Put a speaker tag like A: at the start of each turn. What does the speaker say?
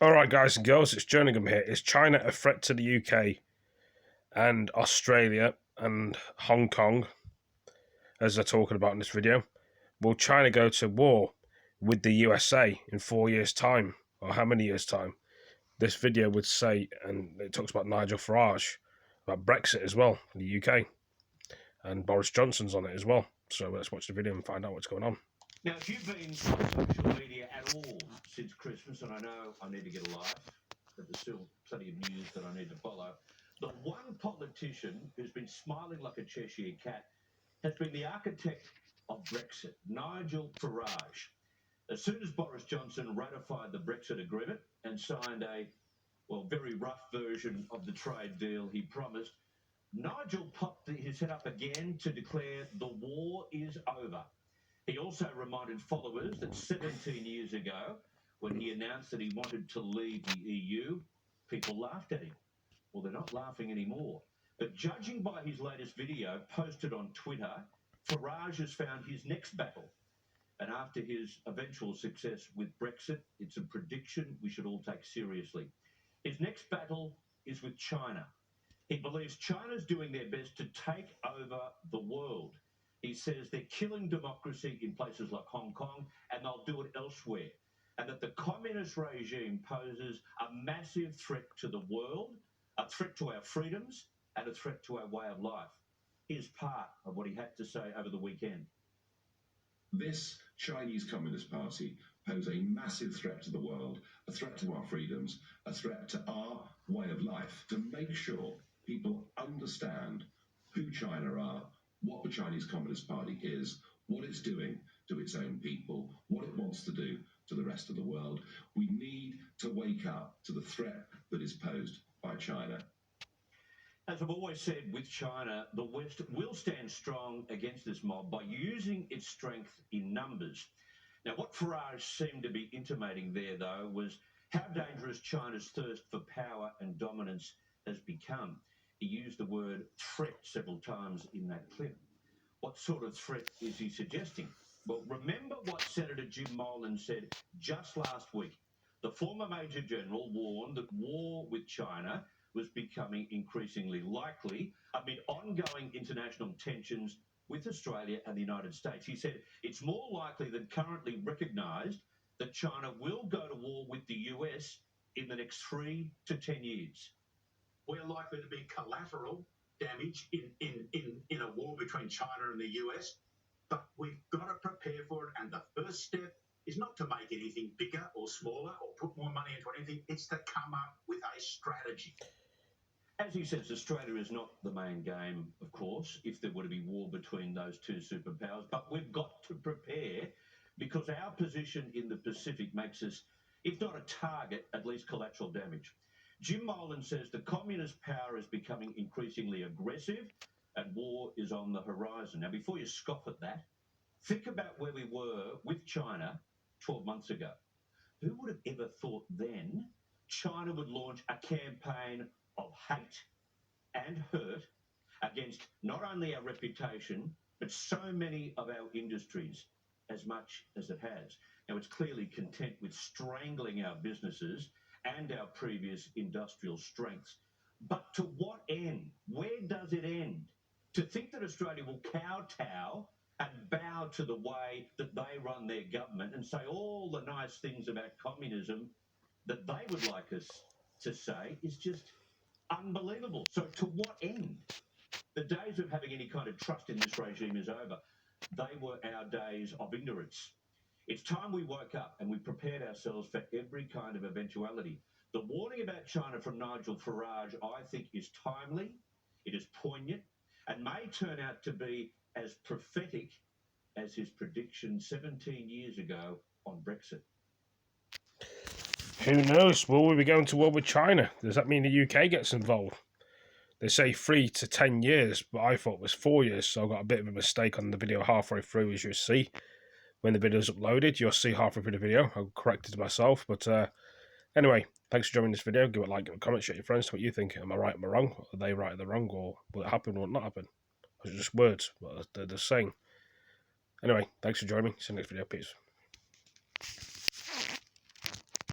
A: Alright guys and girls, it's jerninhgam here. Is China a threat to the UK and Australia and Hong Kong, as they're talking about in this video? Will China go to war with the USA in 4 years' time? Or how many years' time? This video would say, and it talks about Nigel Farage, about Brexit as well, in the UK. And Boris Johnson's on it as well. So let's watch the video and find out what's going on.
B: Now, if you've been on social media at all since Christmas, and I know I need to get a life, but there's still plenty of news that I need to follow, the one politician who's been smiling like a Cheshire cat has been the architect of Brexit, Nigel Farage. As soon as Boris Johnson ratified the Brexit agreement and signed a, very rough version of the trade deal he promised, Nigel popped his head up again to declare the war is over. He also reminded followers that 17 years ago, when he announced that he wanted to leave the EU, people laughed at him. Well, they're not laughing anymore. But judging by his latest video posted on Twitter, Farage has found his next battle. And after his eventual success with Brexit, it's a prediction we should all take seriously. His next battle is with China. He believes China's doing their best to take over the world. He says they're killing democracy in places like Hong Kong, and they'll do it elsewhere. And that the communist regime poses a massive threat to the world, a threat to our freedoms, and a threat to our way of life. Here's part of what he had to say over the weekend.
C: This Chinese Communist Party pose a massive threat to the world, a threat to our freedoms, a threat to our way of life. To make sure people understand who China are, what the Chinese Communist Party is, what it's doing to its own people, what it wants to do to the rest of the world. We need to wake up to the threat that is posed by China.
B: As I've always said with China, the West will stand strong against this mob by using its strength in numbers. Now, what Farage seemed to be intimating there, though, was how dangerous China's thirst for power and dominance has become. He used the word threat several times in that clip. What sort of threat is he suggesting? Well, remember what Senator Jim Molan said just last week. The former Major General warned that war with China was becoming increasingly likely amid ongoing international tensions with Australia and the United States. He said it's more likely than currently recognised that China will go to war with the US in the next 3 to 10 years.
D: We're likely to be collateral damage in a war between China and the US, but we've got to prepare for it. And the first step is not to make anything bigger or smaller or put more money into anything. It's to come up with a strategy.
B: As he says, Australia is not the main game, of course, if there were to be war between those two superpowers, but we've got to prepare because our position in the Pacific makes us, if not a target, at least collateral damage. Jim Molan says the communist power is becoming increasingly aggressive and war is on the horizon. Now, before you scoff at that, think about where we were with China 12 months ago. Who would have ever thought then China would launch a campaign of hate and hurt against not only our reputation, but so many of our industries as much as it has? Now, it's clearly content with strangling our businesses and our previous industrial strengths. But to what end? Where does it end? To think that Australia will kowtow and bow to the way that they run their government and say all the nice things about communism that they would like us to say is just unbelievable. So to what end? The days of having any kind of trust in this regime is over. They were our days of ignorance. It's time we woke up and we prepared ourselves for every kind of eventuality. The warning about China from Nigel Farage, I think, is timely, it is poignant, and may turn out to be as prophetic as his prediction 17 years ago on Brexit.
A: Who knows? Will we be going to war with China? Does that mean the UK gets involved? They say 3 to 10 years, but I thought it was 4 years, so I got a bit of a mistake on the video halfway through, as you'll see. When the video is uploaded, you'll see halfway through the video. I corrected myself, but anyway, thanks for joining this video. Give it a like, give it a comment, share your friends, what you think. Am I right, am I wrong? Are they right, are they wrong? Or will it happen, will it not happen? Or is it just words, what they're saying? Anyway, thanks for joining me. See you next video. Peace.